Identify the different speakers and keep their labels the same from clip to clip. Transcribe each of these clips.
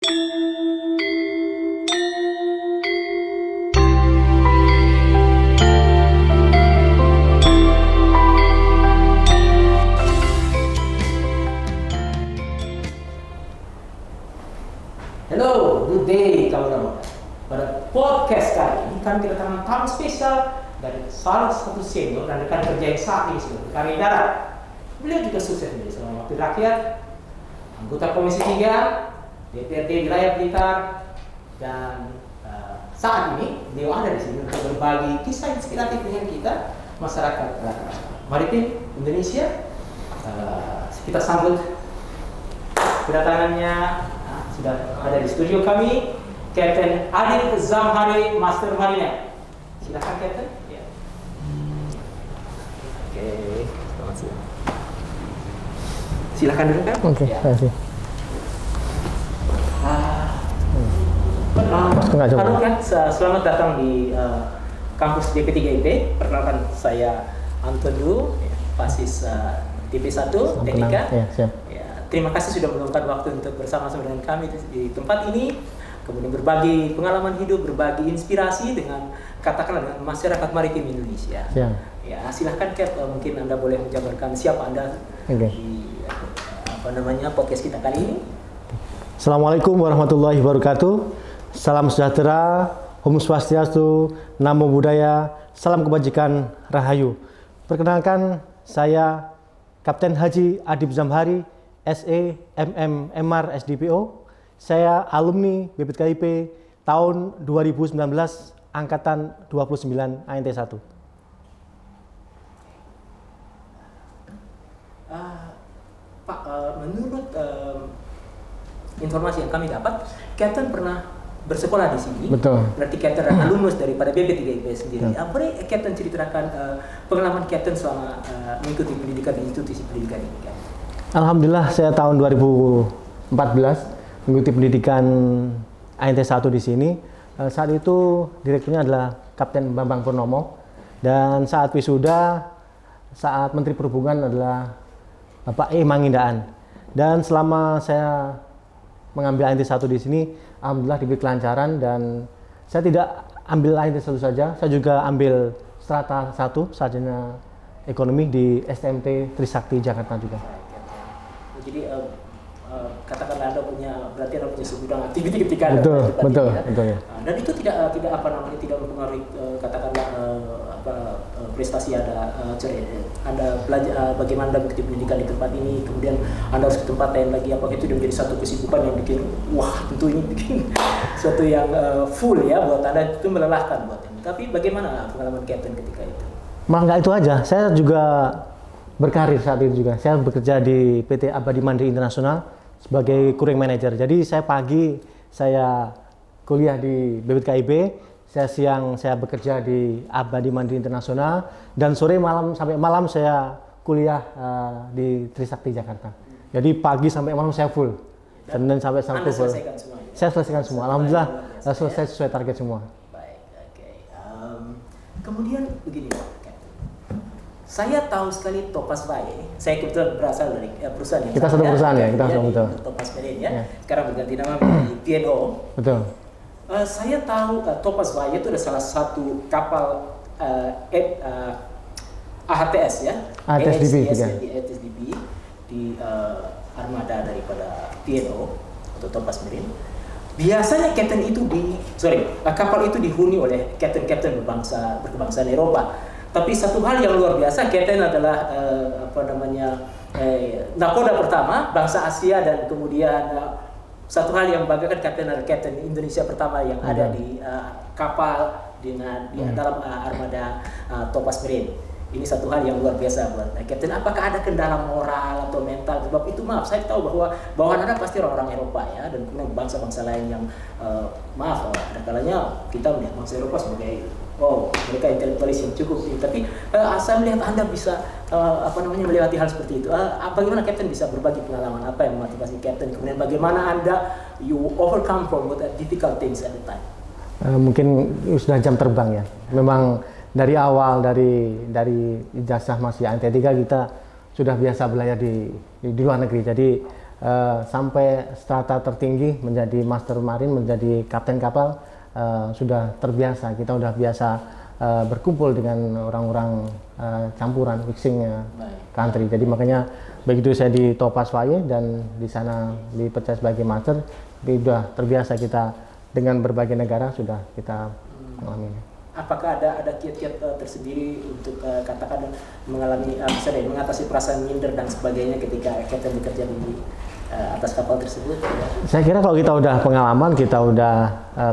Speaker 1: Hello, good day kawan-kawan. Pada podcast kali ini kami kedatangan tamu spesial dari salah satu senior dan rekan kerja yang saat ini sudah berkarir darat. Beliau juga sukses menjadi seorang wakil rakyat, anggota Komisi 3, DPRD Wilayah Blitar, dan saat ini beliau ada di sini untuk berbagi kisah inspiratif dengan kita, masyarakat maritim Indonesia. Kita sambut kedatangannya. Sudah ada di studio kami, Kapten Adib Zamhari, Master Mariner. Silakan Kapten. Ya. Oke, selamat siang. Silakan dulu kan.
Speaker 2: Oke, terima kasih.
Speaker 1: Halo kan, selamat datang di kampus DP3IP. Perkenalkan saya Anton Du, Pasis DP1 Teknika.
Speaker 2: Ya, siap.
Speaker 1: Terima kasih sudah meluangkan waktu untuk bersama-sama dengan kami di tempat ini, kemudian berbagi pengalaman hidup, berbagi inspirasi dengan katakanlah dengan masyarakat maritim Indonesia.
Speaker 2: Siap.
Speaker 1: Ya, silahkan Cap, mungkin Anda boleh menjabarkan siapa Anda di podcast kita kali ini.
Speaker 2: Assalamualaikum warahmatullahi wabarakatuh. Salam sejahtera, Om Swastiastu, Namo Buddhaya, salam kebajikan, Rahayu. Perkenalkan, saya Kapten Haji Adib Zamhari, SE, MM, MR, SDPO. Saya alumni BPTKIP tahun 2019, angkatan 29 ANT1.
Speaker 1: Pak, menurut informasi yang kami dapat, Kapten pernah bersekolah di sini.
Speaker 2: Betul.
Speaker 1: Berarti Kapten alumnus daripada BPTKIP sendiri. Boleh Kapten ceritakan pengalaman Kapten selama mengikuti pendidikan di institusi pendidikan ini, Kapten?
Speaker 2: Alhamdulillah, saya tahun 2014 mengikuti pendidikan ANT1 di sini. Saat itu direkturnya adalah Kapten Bambang Purnomo, dan saat wisuda, saat Menteri Perhubungan adalah Bapak E. Mangindaan. Dan selama saya mengambil ANT1 di sini, alhamdulillah diberi kelancaran, dan saya tidak ambil ANT1 saja, saya juga ambil strata 1, sarjana ekonomi di STMT Trisakti Jakarta juga.
Speaker 1: Jadi katakanlah berarti Anda punya sebidang aktiviti ketika
Speaker 2: betul ya.
Speaker 1: Dan itu tidak mempengaruhi katakanlah prestasi Anda belajar bagaimana Anda mengikuti pendidikan di tempat ini, kemudian Anda harus ke tempat lain lagi, apakah itu menjadi satu kesibukan yang bikin tentu ini bikin suatu yang full ya buat Anda, itu melelahkan buat Anda. Tapi bagaimana pengalaman Kapten ketika itu?
Speaker 2: Malah nggak itu aja, saya juga berkarir saat itu juga. Saya bekerja di PT Abadi Mandiri Internasional sebagai crewing manager. Jadi saya pagi saya kuliah di BPTKIP, saya siang saya bekerja di Abadi Mandiri Internasional, dan sore sampai malam saya kuliah di Trisakti Jakarta. Jadi pagi sampai malam saya full. Dan sampai full. Saya selesaikan semua. Alhamdulillah selesai sesuai target semua.
Speaker 1: Baik, oke. Kemudian begini, saya tahu sekali Topaz Valle. Saya kebetulan berasal dari perusahaan yang
Speaker 2: kita satu perusahaan ya, kita sama betul.
Speaker 1: Topaz Marine ya. Sekarang berganti nama menjadi PNO.
Speaker 2: Betul.
Speaker 1: Saya tahu Topaz Valle itu ada salah satu kapal AHTS ya. AHTSDB di armada daripada PNO atau Topaz Marine. Biasanya kapal itu dihuni oleh kapten-kapten berkebangsaan Eropa. Tapi satu hal yang luar biasa, Kapten adalah nakoda pertama bangsa Asia, dan kemudian satu hal yang membanggakan Kapten adalah Kapten Indonesia pertama yang ada di kapal dalam armada Topaz Marine. Ini satu hal yang luar biasa buat Kapten. Apakah ada kendala moral atau mental? Sebab itu saya tahu bahwa bawahan Anda pasti orang-orang Eropa ya, dan kemudian bangsa-bangsa lain yang ada kalanya kita melihat bangsa Eropa sebagai mereka intelektualis yang cukup tinggi, tapi saya melihat Anda bisa melewati hal seperti itu. Bagaimana Kapten bisa berbagi pengalaman, apa yang memotivasi Kapten, kemudian bagaimana Anda overcome from what difficult things at the time?
Speaker 2: Mungkin sudah jam terbang ya. Memang dari awal dari ijazah masih ANT3 kita sudah biasa belajar di luar negeri. Jadi sampai strata tertinggi menjadi master marine, menjadi kapten kapal sudah terbiasa. Kita udah biasa berkumpul dengan orang-orang campuran mixing country. Jadi makanya begitu saya di Topaz Valle dan di sana dipercaya sebagai master, sudah terbiasa kita dengan berbagai negara sudah kita mengalami.
Speaker 1: Apakah ada kiat-kiat tersendiri untuk katakan mengalami mengatasi perasaan minder dan sebagainya ketika kapten bekerja di atas kapal tersebut?
Speaker 2: Saya kira kalau kita udah pengalaman, kita udah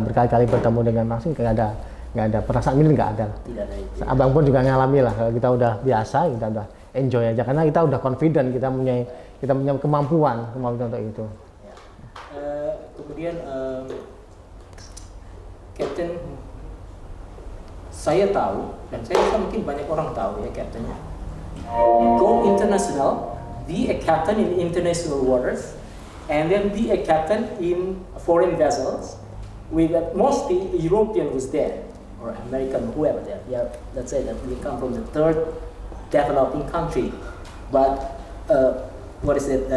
Speaker 2: berkali-kali bertemu dengan langsung, nggak ada perasaan minder, nggak ada.
Speaker 1: Tidak ada itu.
Speaker 2: Abang pun juga ngalami lah. Kalau kita udah biasa, kita udah enjoy aja karena kita udah confident, kita punya kemampuan untuk itu.
Speaker 1: Ya. Kemudian Kapten, saya tahu dan saya rasa mungkin banyak orang tahu ya kaptennya. Go international, be a captain in international waters, and then be a captain in foreign vessels with mostly European was there or American whoever there. Yeah, let's say that we come from the third developing country, but what is it?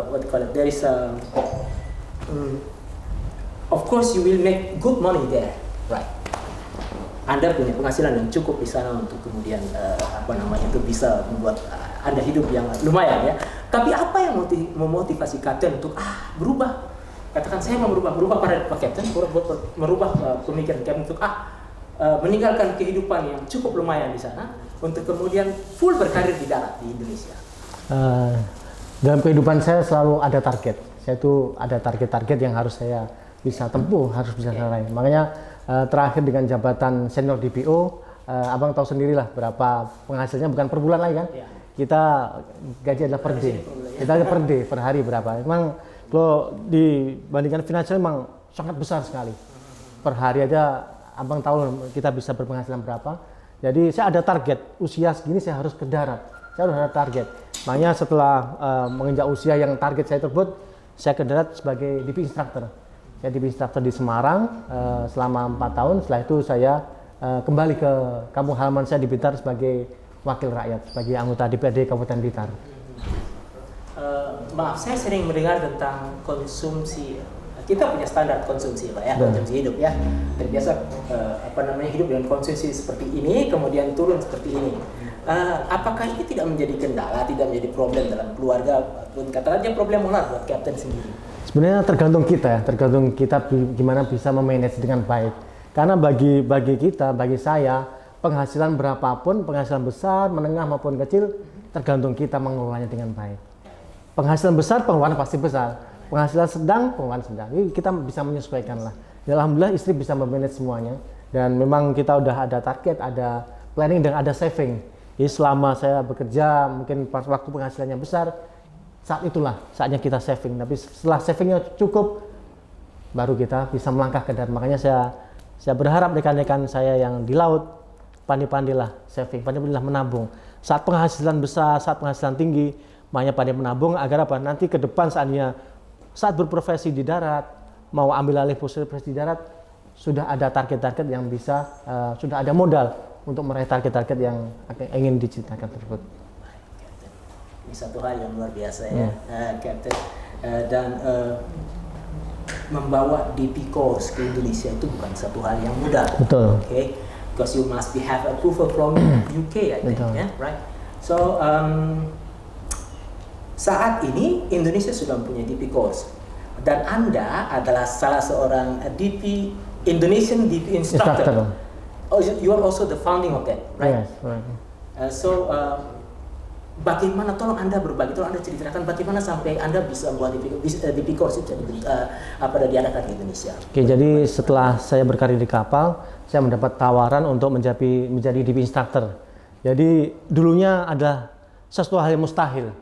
Speaker 1: What do you call it? There is a of course you will make good money there, right? Anda punya penghasilan yang cukup di sana untuk kemudian itu bisa membuat Anda hidup yang lumayan ya. Tapi apa yang memotivasi kapten untuk berubah? Katakan saya mau berubah pada Pak Kapten, merubah pemikiran kapten untuk meninggalkan kehidupan yang cukup lumayan di sana untuk kemudian full berkarir di darat di Indonesia.
Speaker 2: Dalam kehidupan saya selalu ada target. Saya tuh ada target-target yang harus saya bisa tempuh, harus bisa selesai. Makanya terakhir dengan jabatan senior DPO, abang tahu sendirilah berapa penghasilnya, bukan per bulan lagi kan? Ya. Kita gaji adalah per day. Kita per day, per hari berapa? Memang kalau dibandingkan finansial memang sangat besar sekali. Per hari aja abang tahu kita bisa berpenghasilan berapa. Jadi saya ada target, usia segini saya harus ke darat. Saya harus ada target. Makanya setelah menginjak usia yang target saya tersebut, saya ke darat sebagai DP instructor. Saya DP instructor di Semarang selama 4 tahun. Setelah itu saya kembali ke kampung halaman saya di Blitar sebagai wakil rakyat, sebagai anggota DPRD Kabupaten Blitar.
Speaker 1: Maaf, saya sering mendengar tentang konsumsi. Kita punya standar konsumsi, Pak ya, konsumsi hidup ya. Terbiasa hidup dengan konsumsi seperti ini, kemudian turun seperti ini. Apakah ini tidak menjadi kendala, tidak menjadi problem dalam keluarga, pun katakan problem moral buat kapten sendiri?
Speaker 2: Sebenarnya tergantung kita gimana bisa memanage dengan baik. Karena bagi kita, bagi saya, penghasilan berapapun, penghasilan besar, menengah maupun kecil, tergantung kita mengelolanya dengan baik. Penghasilan besar, pengeluaran pasti besar. Penghasilan sedang, pengeluaran sedang. Jadi kita bisa menyesuaikan lah. Alhamdulillah istri bisa memanage semuanya. Dan memang kita udah ada target, ada planning dan ada saving. Jadi selama saya bekerja, mungkin pas waktu penghasilannya besar, saat itulah saatnya kita saving. Tapi setelah savingnya cukup, baru kita bisa melangkah ke darat. Makanya saya berharap rekan-rekan saya yang di laut, pandai-pandailah saving, pandai-pandailah menabung. Saat penghasilan besar, saat penghasilan tinggi, makanya pandai menabung agar apa? Nanti ke depan saat berprofesi di darat, mau ambil alih profesi di darat, sudah ada target-target yang bisa, sudah ada modal untuk meraih target-target yang ingin diciptakan tersebut.
Speaker 1: Ini satu hal yang luar biasa ya, Kapten. Dan membawa DP course ke Indonesia itu bukan satu hal yang mudah.
Speaker 2: Betul.
Speaker 1: Okay? Because you must have approval from UK, I think, yeah? Right? So saat ini Indonesia sudah mempunyai DP course dan Anda adalah salah seorang DP Indonesian DP instructor. Oh, you are also the founding of that, right?
Speaker 2: Yes, right.
Speaker 1: Bagaimana, tolong Anda berbagi, tolong Anda ceritakan bagaimana sampai Anda bisa membuat DP course itu diadakan di Indonesia.
Speaker 2: Oke, jadi setelah saya berkarir di kapal, saya mendapat tawaran untuk menjadi DP instructor. Jadi dulunya adalah sesuatu hal yang mustahil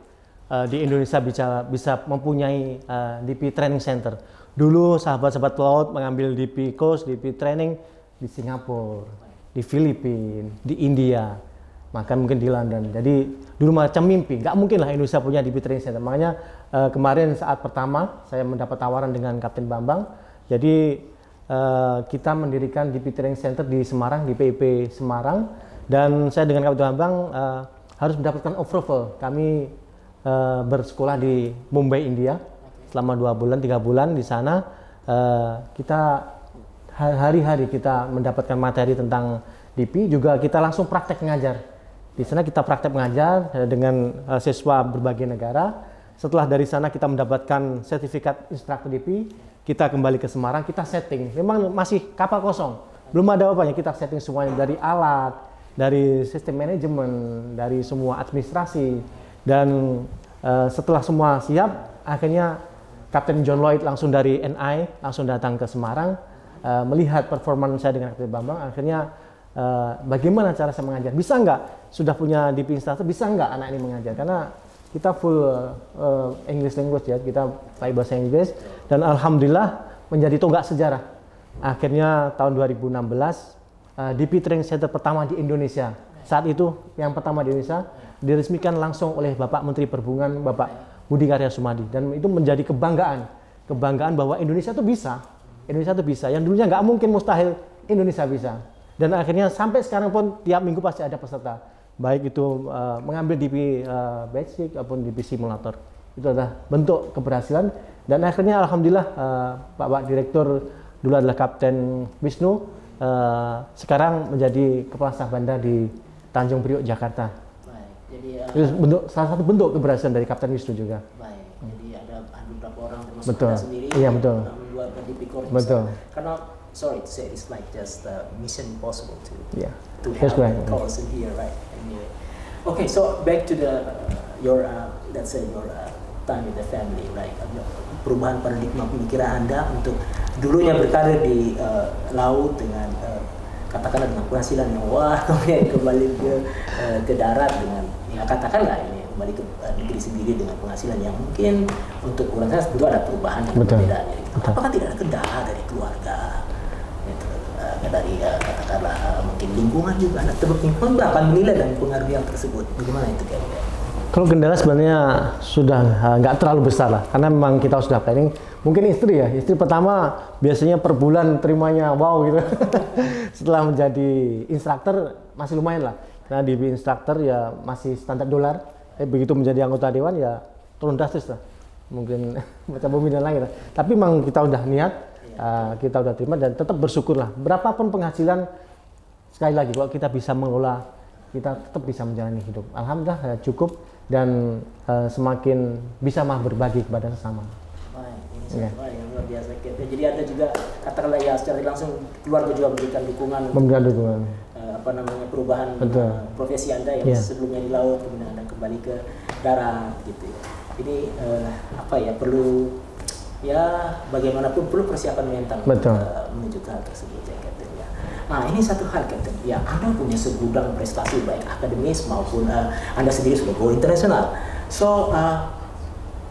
Speaker 2: di Indonesia bisa mempunyai DP training center. Dulu sahabat-sahabat pelaut mengambil DP course, DP training di Singapura, di Filipina, di India, bahkan mungkin di London. Jadi dulu macam mimpi, nggak mungkin lah Indonesia punya DP training center. Makanya kemarin saat pertama saya mendapat tawaran dengan Kapten Bambang, jadi kita mendirikan DP training center di Semarang, di PIP Semarang, dan saya dengan Kapten Bambang harus mendapatkan approval. Kami bersekolah di Mumbai, India selama 2 bulan, 3 bulan di sana. Kita hari-hari kita mendapatkan materi tentang DP, juga kita langsung praktek mengajar. Di sana kita praktek mengajar dengan siswa berbagai negara. Setelah dari sana kita mendapatkan sertifikat instruktur DP, kita kembali ke Semarang, kita setting. Memang masih kapal kosong, belum ada apa-apanya, kita setting semuanya dari alat, dari sistem manajemen, dari semua administrasi. Dan setelah semua siap, akhirnya Kapten John Lloyd langsung dari NI langsung datang ke Semarang, melihat performance saya dengan Kapten Bambang. Akhirnya bagaimana cara saya mengajar? Bisa nggak? Sudah punya DP instructor, bisa nggak anak ini mengajar? Karena kita full English language ya, kita pakai bahasa Inggris, dan alhamdulillah menjadi tonggak sejarah. Akhirnya tahun 2016 DP Training Center pertama di Indonesia. Saat itu yang pertama di Indonesia diresmikan langsung oleh Bapak Menteri Perhubungan, Bapak Budi Karya Sumadi, dan itu menjadi kebanggaan bahwa Indonesia itu bisa. Indonesia itu bisa. Yang dulunya nggak mungkin, mustahil, Indonesia bisa. Dan akhirnya sampai sekarang pun tiap minggu pasti ada peserta, baik itu mengambil DP basic ataupun DP simulator. Itu adalah bentuk keberhasilan. Dan akhirnya alhamdulillah Pak Direktur dulu adalah Kapten Wisnu, sekarang menjadi Kepala Staf Bandar di Tanjung Priok, Jakarta. Jadi, salah satu bentuk keberhasilan dari Kapten Wisnu juga.
Speaker 1: Baik, jadi ada beberapa orang termasuk
Speaker 2: betul.
Speaker 1: Anda sendiri
Speaker 2: Iya, betul.
Speaker 1: membuat DP Corps.
Speaker 2: Betul.
Speaker 1: Karena sorry to say, it's like just mission impossible to
Speaker 2: That's
Speaker 1: have
Speaker 2: right.
Speaker 1: a course in here, right? Anyway. Okay, so back to your let's say your time with the family, right? Perubahan paradigma pemikiran Anda untuk dulunya berkarir di laut dengan katakanlah dengan penghasilan yang wah, kemudian kembali ke darat dengan ya katakanlah ini kembali ke negeri sendiri dengan penghasilan yang mungkin untuk orang sana tentu ada perubahan dan perbedaannya. Apakah tidak ada kendala dari keluarga, gitu, dari katakanlah mungkin lingkungan juga, anak lingkungan akan menilai dan pengaruh yang tersebut, bagaimana itu kira-kira?
Speaker 2: Kalau kendala sebenarnya sudah nggak terlalu besar lah, karena memang kita sudah planning. Mungkin istri ya, istri pertama biasanya per bulan terimanya wow gitu. Setelah menjadi instruktur masih lumayan lah, karena di instruktur ya masih standar dolar. Begitu menjadi anggota dewan ya turun drastis lah, mungkin macam bumi dan langit lah. Tapi memang kita udah niat, kita udah terima dan tetap bersyukur lah. Berapapun penghasilan, sekali lagi kalau kita bisa mengelola, kita tetap bisa menjalani hidup. Alhamdulillah cukup dan semakin bisa berbagi kepada sesama.
Speaker 1: Ini satu hal yang luar biasa. Jadi ada juga katakanlah ya secara langsung keluarga juga memberikan dukungan. Perubahan profesi Anda yang sebelumnya di laut kemudian Anda kembali ke darat gitu. Jadi perlu ya bagaimanapun perlu persiapan mental menuju ke hal tersebut ya Kapten ya. Nah ini satu hal Kapten ya, Anda punya segudang prestasi baik akademis maupun Anda sendiri sudah go internasional. So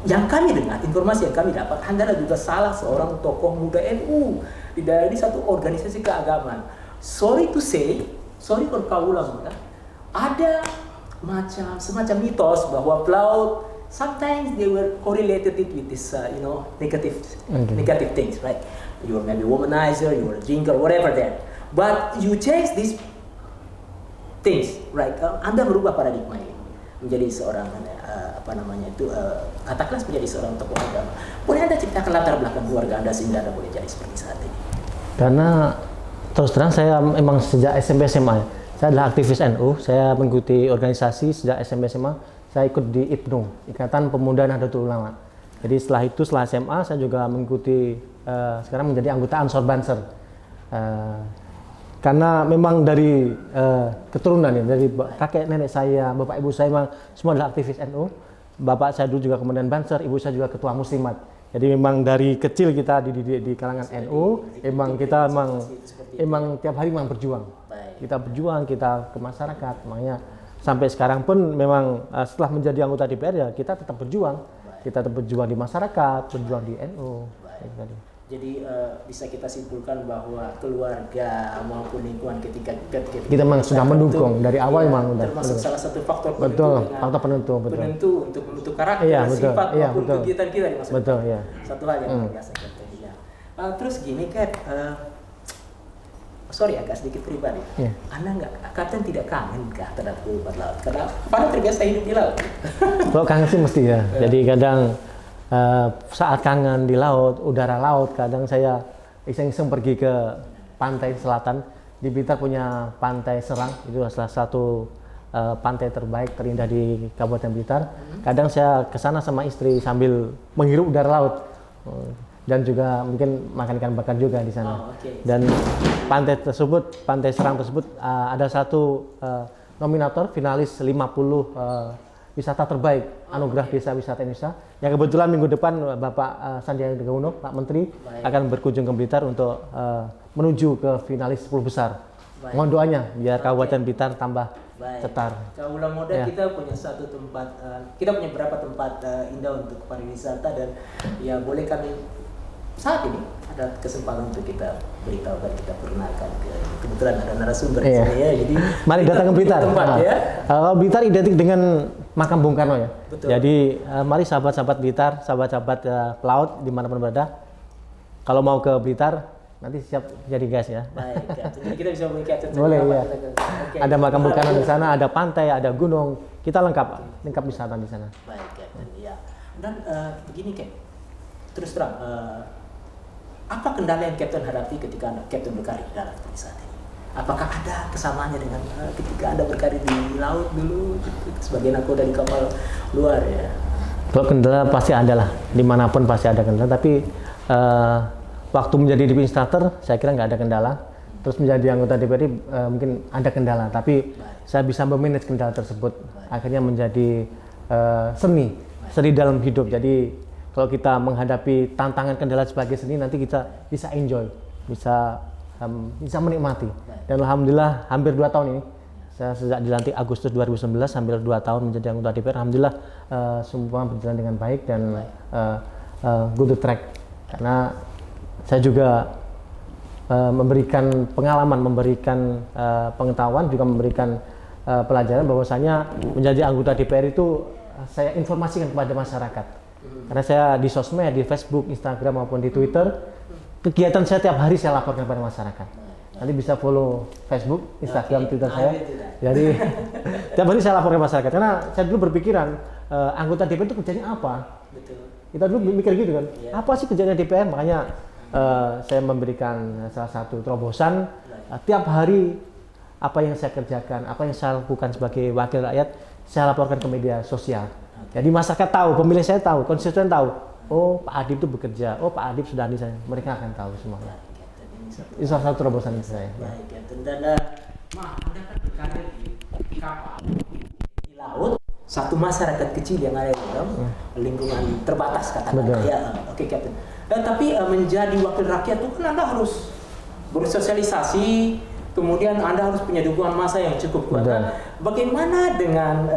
Speaker 1: yang kami dengar, informasi yang kami dapat, Anda juga salah seorang tokoh muda NU di satu organisasi keagamaan. Sorry to say, sorry kalau kau ulang, ada semacam mitos bahwa pelaut sometimes they were correlated it with this negative things, right? You were maybe womanizer, you were a drinker, whatever that. But you change these things, right? Anda merubah paradigma ini menjadi seorang katakanlah menjadi seorang tokoh agama. Boleh Anda ceritakan latar belakang keluarga Anda sehingga Anda boleh jadi seperti saat ini?
Speaker 2: Karena terus terang saya memang sejak SMP SMA, saya adalah aktivis NU, saya mengikuti organisasi sejak SMP SMA, saya ikut di IPNU, Ikatan Pemuda Nahdlatul Ulama. Jadi setelah itu, setelah SMA, saya juga mengikuti, sekarang menjadi anggota Ansor Banser. Karena memang dari keturunan ya, dari kakek nenek saya, bapak ibu saya memang semua adalah aktivis NU. Bapak saya dulu juga komandan Banser, ibu saya juga ketua muslimat. Jadi memang dari kecil kita dididik di kalangan NU, emang kita emang tiap hari memang berjuang. Kita berjuang, kita ke masyarakat. Makanya sampai sekarang pun memang setelah menjadi anggota DPR ya kita tetap berjuang. Kita tetap berjuang di masyarakat, berjuang di NU.
Speaker 1: Jadi bisa kita simpulkan bahwa keluarga maupun lingkungan ketika
Speaker 2: kita memang sudah mendukung dari awal memang
Speaker 1: termasuk salah satu faktor
Speaker 2: penentu
Speaker 1: untuk membentuk karakter, sifat maupun kegiatan kita di masa depan. Satu hal yang luar biasa Kapten. Terus gini Kap, sorry agak sedikit pribadi.
Speaker 2: Iya.
Speaker 1: Anda Kapten tidak kangen kah terhadap kehidupan laut? Karena pada terbiasa hidup di laut.
Speaker 2: Kalau kangen sih mesti ya. Jadi kadang saat kangen di laut, udara laut, kadang saya iseng-iseng pergi ke pantai selatan. Di Blitar punya Pantai Serang, itu salah satu pantai terbaik terindah di Kabupaten Blitar. Kadang saya ke sana sama istri sambil menghirup udara laut. Dan juga mungkin makan ikan bakar juga di sana. Dan Pantai Serang tersebut ada satu nominator finalis 50 wisata terbaik anugerah desa wisata Indonesia. Yang kebetulan minggu depan Bapak Sandiaga Uno, Pak Menteri akan berkunjung ke Blitar untuk menuju ke finalis 10 besar. Mohon doanya biar Kabupaten Blitar tambah cetar.
Speaker 1: Kalau Ulang Moda kita punya satu tempat, kita punya beberapa tempat indah untuk pariwisata dan ya boleh kami saat ini ada kesempatan untuk kita beritahu dan kita perkenalkan kebetulan ada narasumber di sini ya, jadi
Speaker 2: mari datang ke Blitar.
Speaker 1: Ya.
Speaker 2: Blitar identik dengan makam Bung Karno ya.
Speaker 1: Betul.
Speaker 2: Jadi mari sahabat-sahabat Blitar, sahabat-sahabat pelaut dimanapun berada, kalau mau ke Blitar nanti siap jadi gas ya.
Speaker 1: Baik, jadi kita bisa memiliki Kapten.
Speaker 2: Boleh ya. Ada makam Bung Karno di sana, ada pantai, ada gunung, kita lengkap wisata di sana.
Speaker 1: Baik, Kapten. Ya. Dan begini terus terang. Apa kendala yang Kapten hadapi ketika Kapten berkarir dalam saat ini? Apakah ada kesamaannya dengan ketika Anda berkarir di laut dulu sebagai nakoda di kapal luar ya?
Speaker 2: Kalau kendala pasti ada lah, dimanapun pasti ada kendala. Tapi waktu menjadi DP Instructor saya kira nggak ada kendala. Terus menjadi anggota DPRD mungkin ada kendala, tapi saya bisa memanage kendala tersebut. Akhirnya menjadi seni dalam hidup. Jadi kalau kita menghadapi tantangan kendala sebagai seni, nanti kita bisa enjoy, bisa menikmati. Dan alhamdulillah hampir 2 tahun ini, saya sejak dilantik Agustus 2019, hampir 2 tahun menjadi anggota DPR, alhamdulillah semua berjalan dengan baik dan good to track. Karena saya juga memberikan pengalaman, memberikan pengetahuan, juga memberikan pelajaran bahwasanya menjadi anggota DPR itu saya informasikan kepada masyarakat. Karena saya di sosmed, di Facebook, Instagram maupun di Twitter, kegiatan saya tiap hari saya laporkan kepada masyarakat. Nanti bisa follow Facebook, Instagram, Twitter saya. Jadi tiap hari saya laporkan ke masyarakat. Karena saya dulu berpikiran anggota DPR itu kerjanya apa? Kita dulu mikir gitu kan. Apa sih kerjanya DPR? Makanya saya memberikan salah satu terobosan tiap hari apa yang saya kerjakan, apa yang saya lakukan sebagai wakil rakyat, saya laporkan ke media sosial. Jadi masyarakat tahu, pemilih saya tahu, konstituen tahu. Oh, Pak Adib itu bekerja. Oh, Pak Adib sudah di sana. Mereka akan tahu semuanya. Itu salah satu terobosan saya.
Speaker 1: Baik, Kapten. Dan Anda kan berkarir di kapal, di laut, satu masyarakat kecil yang ada di dalam lingkungan terbatas katakanlah. Ya, oke, Kapten. Tapi menjadi wakil rakyat itu kan Anda harus bersosialisasi, kemudian Anda harus punya dukungan massa yang cukup kuat. Bagaimana dengan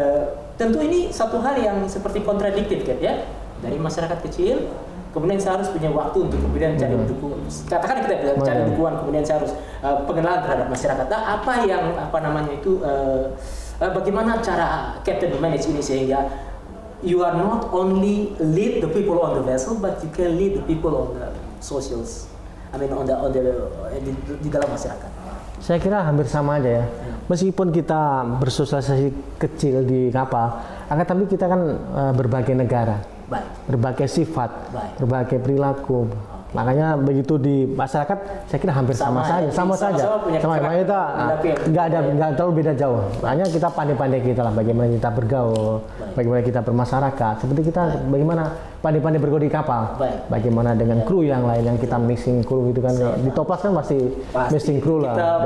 Speaker 1: tentu ini satu hal yang seperti kontradiktif kan ya, dari masyarakat kecil kemudian saya harus punya waktu untuk kemudian cari dukungan, katakan kita cari dukungan, kemudian saya harus pengenalan terhadap masyarakat. Nah, apa yang bagaimana cara Kapten manage ini sehingga you are not only lead the people on the vessel but you can lead the people on the socials, di dalam masyarakat.
Speaker 2: Saya kira hampir sama aja ya. Meskipun kita bersosialisasi kecil di kapal, akan tapi kita kan berbagai negara, berbagai sifat, berbagai perilaku. Makanya begitu di masyarakat, saya kira hampir sama saja. Makanya kita nggak terlalu beda jauh. Makanya kita pandai-pandai kita lah, bagaimana kita bergaul, bagaimana kita bermasyarakat. Seperti kita bagaimana pandai-pandai bergaul di kapal, bagaimana dengan kru yang lain yang kita mixing kru itu kan. Di Topaz kan pasti mixing kru lah.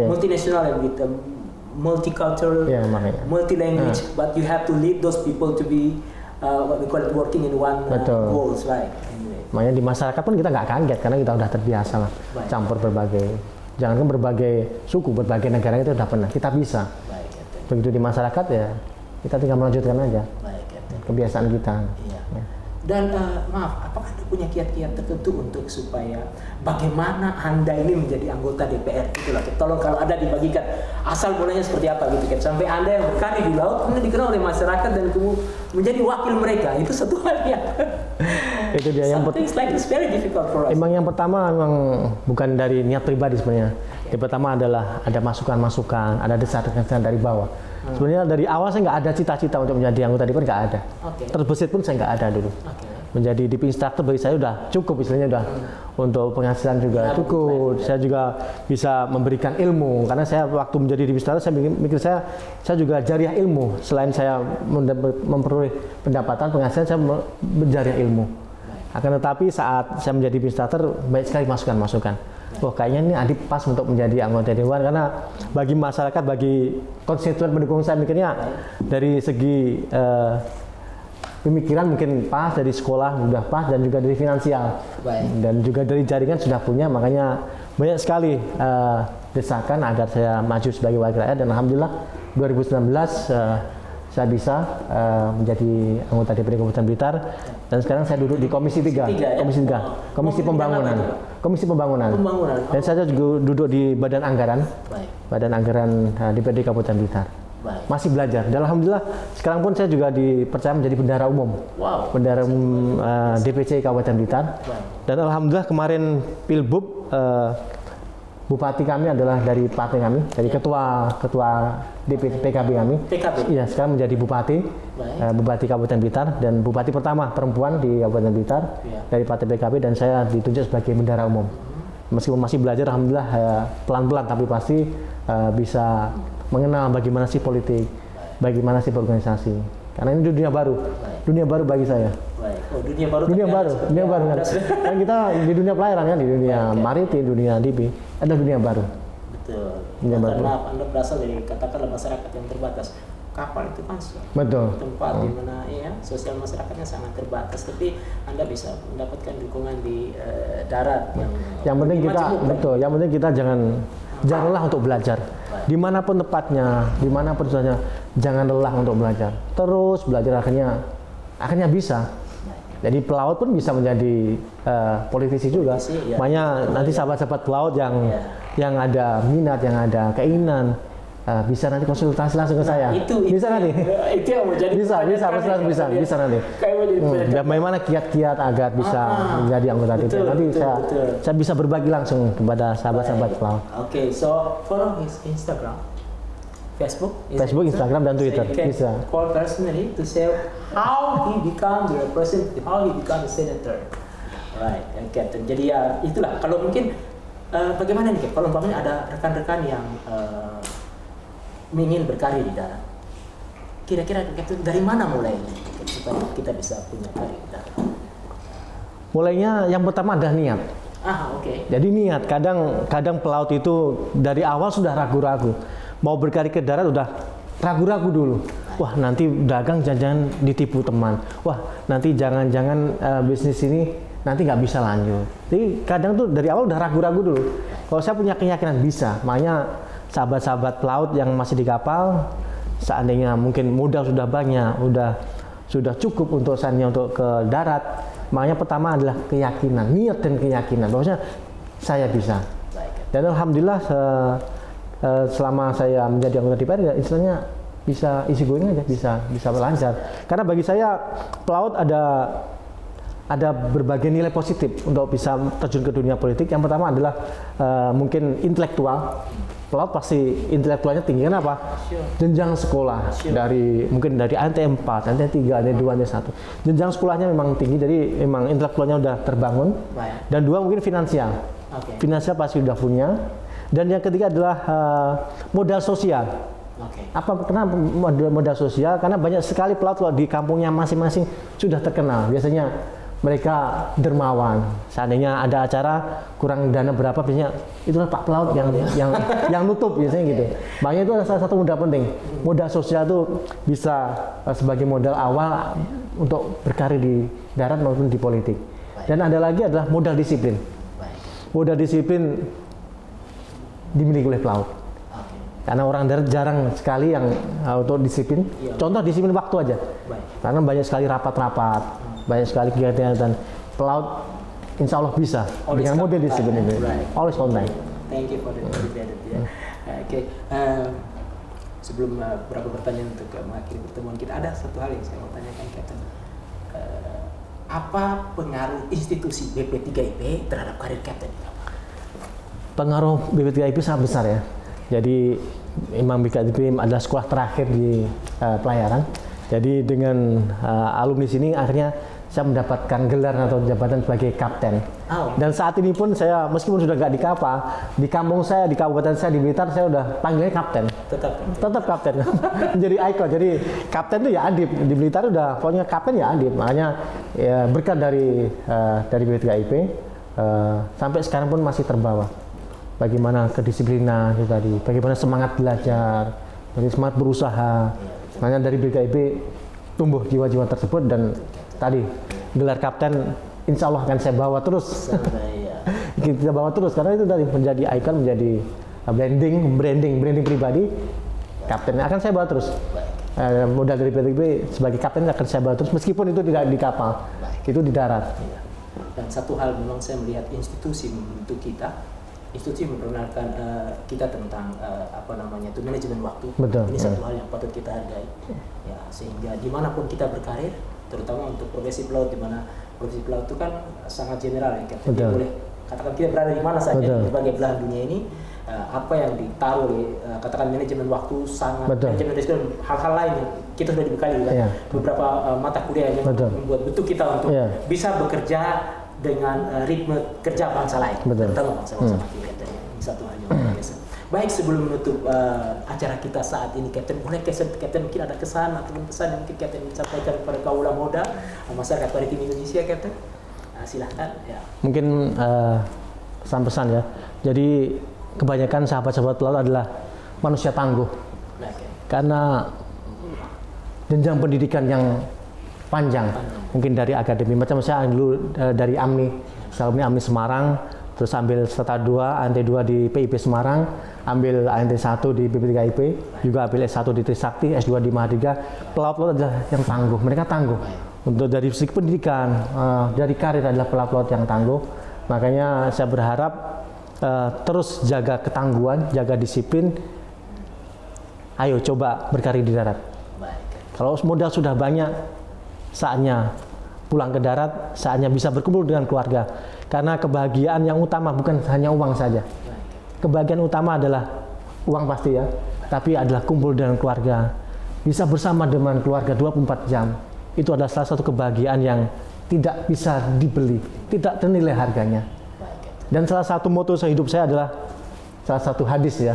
Speaker 1: Multinational with multicultural, multi-language, but you have to lead those people to be what we call it working in one goals, right?
Speaker 2: Makanya di masyarakat pun kita nggak kaget karena kita udah terbiasa lah campur jangankan berbagai suku, berbagai negara itu udah pernah, kita bisa. Begitu di masyarakat ya kita tinggal melanjutkan aja kebiasaan kita.
Speaker 1: Dan maaf, apakah Anda punya kiat-kiat tertentu untuk supaya bagaimana Anda ini menjadi anggota DPR? Itulah, tolong kalau Anda dibagikan asal mulanya seperti apa gitu kan, sampai Anda yang berkarir di laut kemudian dikenal oleh masyarakat dan kemudian menjadi wakil mereka, itu satu hal yang
Speaker 2: Itu dia yang
Speaker 1: Things like this very difficult for us.
Speaker 2: emang yang pertama memang bukan dari niat pribadi sebenarnya. Yang pertama adalah ada masukan-masukan, ada desakan-desakan dari bawah. Sebenarnya dari awal saya nggak ada cita-cita untuk menjadi anggota DPR, nggak ada. Terbesit pun saya nggak ada dulu. Menjadi DP instructor bagi saya udah cukup, istilahnya udah untuk penghasilan juga cukup. Saya juga bisa memberikan ilmu karena saya waktu menjadi DP instructor saya mikir saya juga jariah ilmu. Selain saya memperoleh pendapatan penghasilan, saya menjariah ilmu. Akan tetapi saat saya menjadi DP instructor banyak sekali masukan-masukan. Wah, kayaknya ini Adip pas untuk menjadi anggota dewan karena bagi masyarakat, bagi konstituen pendukung saya mikirnya dari segi pemikiran mungkin pas, dari sekolah sudah pas, dan juga dari finansial dan juga dari jaringan sudah punya, makanya banyak sekali desakan agar saya maju sebagai wakil rakyat, dan alhamdulillah 2019 saya bisa menjadi anggota DPRD Kabupaten Blitar, dan sekarang saya duduk di Komisi 3, Komisi Pembangunan. Dan saya juga duduk di Badan Anggaran, Badan Anggaran DPRD Kabupaten Blitar. Masih belajar. Dan alhamdulillah sekarang pun saya juga dipercaya menjadi bendahara umum, bendahara umum DPC Kabupaten Blitar. Dan alhamdulillah kemarin Pilbub bupati kami adalah dari partai kami, dari ketua PKB kami. Iya, sekarang menjadi bupati, bupati Kabupaten Blitar, dan bupati pertama perempuan di Kabupaten Blitar dari partai PKB, dan saya ditunjuk sebagai bendahara umum. Meskipun masih belajar, alhamdulillah pelan-pelan tapi pasti bisa mengenal bagaimana sih politik, bagaimana sih organisasi. Karena ini dunia baru bagi saya. Dunia baru kan. Kan kita di dunia pelayaran kan, di dunia maritim, dunia DP, ada dunia baru.
Speaker 1: Betul. Karena Anda berasal dari katakanlah masyarakat yang terbatas. Kapal itu kan tempat di mana ya sosial masyarakatnya sangat terbatas, tapi Anda bisa mendapatkan dukungan di darat
Speaker 2: yang penting kita yang penting kita jangan lelah untuk belajar. Dimanapun tempatnya, dimanapun saja, jangan lelah untuk belajar. Terus belajar, akhirnya bisa. Jadi pelaut pun bisa menjadi politisi juga. Makanya nanti sahabat-sahabat pelaut yang ada minat, yang ada keinginan, bisa nanti konsultasi langsung ke saya. Bisa nanti.
Speaker 1: Itu yang menjadi
Speaker 2: bisa nanti. Bagaimana kiat-kiat agar bisa menjadi anggota DPR. Nanti saya bisa berbagi langsung kepada sahabat-sahabat pelaut.
Speaker 1: Oke, so follow his Instagram, Facebook,
Speaker 2: Instagram, dan Twitter. Bisa.
Speaker 1: Call personally to say how he become the representative, how he become the senator. Right, Captain. Jadi ya itulah. Kalau mungkin bagaimana nih, kalau umpamanya ada rekan-rekan yang ingin berkarir di darat, kira-kira dari mana mulai supaya kita bisa punya karir di darat?
Speaker 2: Mulainya yang pertama adalah niat. Jadi niat. Kadang pelaut itu dari awal sudah ragu-ragu, mau berkarir ke darat udah ragu-ragu dulu. Wah, nanti dagang jangan ditipu teman. Wah, nanti jangan bisnis ini nanti nggak bisa lanjut. Jadi kadang tuh dari awal udah ragu-ragu dulu. Kalau saya punya keyakinan bisa, makanya sahabat-sahabat pelaut yang masih di kapal, seandainya mungkin modal sudah banyak, sudah cukup untuk seandainya untuk ke darat, makanya pertama adalah keyakinan, niat dan keyakinan bahwasanya saya bisa. Dan alhamdulillah selama saya menjadi anggota DPR, ya istilahnya bisa isi going aja, bisa lancar. Karena bagi saya pelaut ada berbagai nilai positif untuk bisa terjun ke dunia politik. Yang pertama adalah mungkin intelektual. Pelaut pasti intelektualnya tinggi, kenapa? Jenjang sekolah mungkin dari ANT 4, ANT 3, ANT 2, ANT 1. Jenjang sekolahnya memang tinggi, jadi memang intelektualnya udah terbangun. Dan dua mungkin finansial. Finansial pasti udah punya. Dan yang ketiga adalah modal sosial. Kenapa modal sosial? Karena banyak sekali pelaut kalau di kampungnya masing-masing sudah terkenal. Biasanya mereka dermawan. Seandainya ada acara kurang dana berapa, biasanya itulah Pak Pelaut yang nutup biasanya gitu. Makanya itu salah satu modal penting. Modal sosial itu bisa sebagai modal awal untuk berkarir di darat maupun di politik. Dan ada lagi adalah modal disiplin. Modal disiplin dimiliki oleh pelaut. Karena orang darat jarang sekali yang untuk disiplin. Contoh disiplin waktu aja. Karena banyak sekali rapat-rapat, banyak sekali kegiatan. Pelaut insya Allah bisa dengan model disiplin itu. Always on time.
Speaker 1: Thank you for the Oke. Sebelum beberapa pertanyaan untuk mengakhiri pertemuan kita, ada satu hal yang saya mau tanyakan, Captain. apa pengaruh institusi BP3IP terhadap karir Kapten?
Speaker 2: Pengaruh BP3IP sangat besar ya. Jadi memang BP3IP adalah sekolah terakhir di pelayaran. Jadi dengan alumni sini akhirnya saya mendapatkan gelar atau jabatan sebagai kapten.
Speaker 1: Oh.
Speaker 2: Dan saat ini pun saya meskipun sudah nggak di kapal, di kampung saya, di kabupaten saya, di Blitar, saya udah panggilnya kapten. Tetap kapten. Jadi ikon. Jadi kapten itu ya Adip. Di Blitar udah pokoknya kapten ya Adip. Makanya ya, berkat dari BP3IP sampai sekarang pun masih terbawa. Bagaimana kedisiplinan itu tadi, bagaimana semangat belajar, semangat berusaha. Makanya dari BP3IP tumbuh jiwa-jiwa tersebut dan tadi gelar kapten insya Allah akan saya bawa terus. Kita bawa terus karena itu tadi menjadi ikon, menjadi branding pribadi. Kaptennya akan saya bawa terus. Modal dari BP3IP sebagai kapten akan saya bawa terus meskipun itu tidak di kapal, itu di darat.
Speaker 1: Dan satu hal memang saya melihat institusi membentuk kita. Institusi memperkenalkan kita tentang itu manajemen waktu.
Speaker 2: Betul,
Speaker 1: ini satu hal yang patut kita hargai. Ya, sehingga dimanapun kita berkarir, terutama untuk profesi pelaut, di mana profesi pelaut itu kan sangat general ya, Kapten. Dia boleh katakan kita berada di mana saja di berbagai belahan dunia ini. Apa yang ditaruh katakan manajemen waktu sangat manajemen risiko dan hal-hal lain yang kita sudah dibekali dengan beberapa mata kuliah yang membuat bentuk kita untuk bisa bekerja dengan ritme kerja bangsa lain, terutama bangsa-bangsa mati, Kapten. Ini satu hal yang luar biasa. Baik, sebelum menutup acara kita saat ini, Kapten, boleh Kapten mungkin ada kesan atau pesan yang mungkin Kapten ingin sampaikan kepada kaula muda masyarakat maritim Indonesia, Kapten? Silahkan. Ya.
Speaker 2: Mungkin pesan-pesan ya. Jadi kebanyakan sahabat-sahabat pelaut adalah manusia tangguh. Karena jenjang pendidikan yang panjang. Mungkin dari akademi, macam saya dulu dari AMNI, saya AMNI Semarang, terus ambil Strata 2, ANT 2 di PIP Semarang, ambil ANT 1 di BP3IP, juga ambil S1 di Trisakti, S2 di Mahadika. Pelaut-pelaut adalah yang tangguh, mereka tangguh. Untuk dari segi pendidikan, dari karir adalah pelaut-pelaut yang tangguh. Makanya saya berharap terus jaga ketangguhan, jaga disiplin. Ayo coba berkarir di darat. Kalau modal sudah banyak, saatnya pulang ke darat, saatnya bisa berkumpul dengan keluarga. Karena kebahagiaan yang utama bukan hanya uang saja. Kebahagiaan utama adalah uang pasti ya, tapi adalah kumpul dengan keluarga. Bisa bersama dengan keluarga 24 jam. Itu adalah salah satu kebahagiaan yang tidak bisa dibeli, tidak ternilai harganya. Dan salah satu moto hidup saya adalah salah satu hadis ya.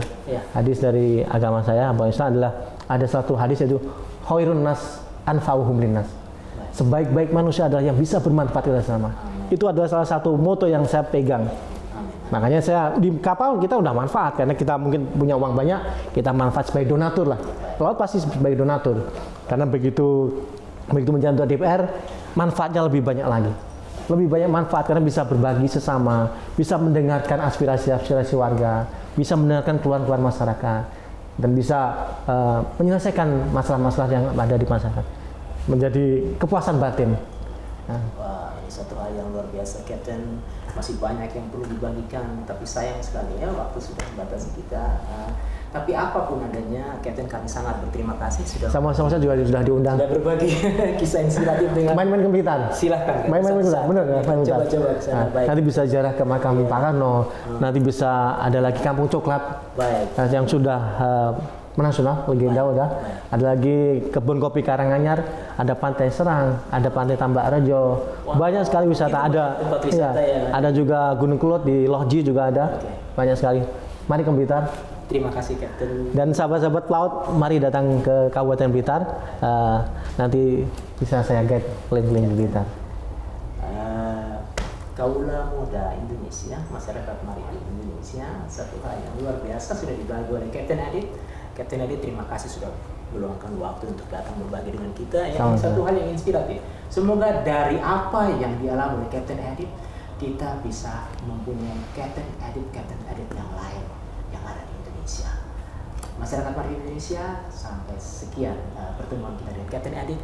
Speaker 2: Hadis dari agama saya, agama Islam adalah ada satu hadis yaitu khairun nas anfa'uhum linnas. Sebaik-baik manusia adalah yang bisa bermanfaat kepada sesama. Itu adalah salah satu moto yang saya pegang. Makanya saya di kapal kita udah manfaat karena kita mungkin punya uang banyak, kita manfaat sebagai donatur lah. Pelaut pasti sebagai donatur. Karena begitu menjadi DPR, manfaatnya lebih banyak lagi. Lebih banyak manfaat karena bisa berbagi sesama, bisa mendengarkan aspirasi warga, bisa mendengarkan keluhan-keluhan masyarakat, dan bisa menyelesaikan masalah-masalah yang ada di masyarakat. Menjadi kepuasan batin.
Speaker 1: Wah, ini satu hal yang luar biasa, Kapten. Masih banyak yang perlu dibagikan, tapi sayang sekali ya waktu sudah membatasi kita. Tapi apapun adanya, Kapten, kami sangat berterima kasih sudah.
Speaker 2: Sama-sama saya juga sudah diundang.
Speaker 1: Sudah berbagi kisah inspiratif dengan
Speaker 2: main-main ke Blitar.
Speaker 1: Silahkan.
Speaker 2: Main-main ke Blitar, benar ya?
Speaker 1: Coba-coba.
Speaker 2: Nanti bisa ziarah ke makam Pak Karno. Nanti bisa ada lagi Kampung Coklat.
Speaker 1: Baik.
Speaker 2: Yang sudah menasional, legenda udah. Ada lagi kebun kopi Karanganyar, ada Pantai Serang, ada Pantai Tambak Rejo. Banyak sekali wisata. Ada
Speaker 1: wisata ya.
Speaker 2: Ada juga Gunung Kelut di Lohji juga ada. Banyak sekali. Mari ke Blitar.
Speaker 1: Terima kasih, Kapten.
Speaker 2: Dan sahabat-sahabat pelaut, mari datang ke Kabupaten Blitar. Nanti bisa saya guide keliling-keliling di Blitar.
Speaker 1: Kaula muda Indonesia, masyarakat maritim Indonesia, satu hal yang luar biasa sudah dibagi oleh Kapten Adit. Kapten Adit, terima kasih sudah meluangkan waktu untuk datang berbagi dengan kita. Yang satu hal yang inspiratif. Semoga dari apa yang dialami oleh Kapten Adit, kita bisa mempunyai Kapten Adit yang lain yang ada di Indonesia. Masyarakat maritim Indonesia, sampai sekian pertemuan kita dengan Kapten Adit,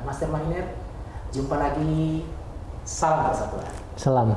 Speaker 1: Master Mariner. Jumpa lagi. Salam persatuan.
Speaker 2: Salam.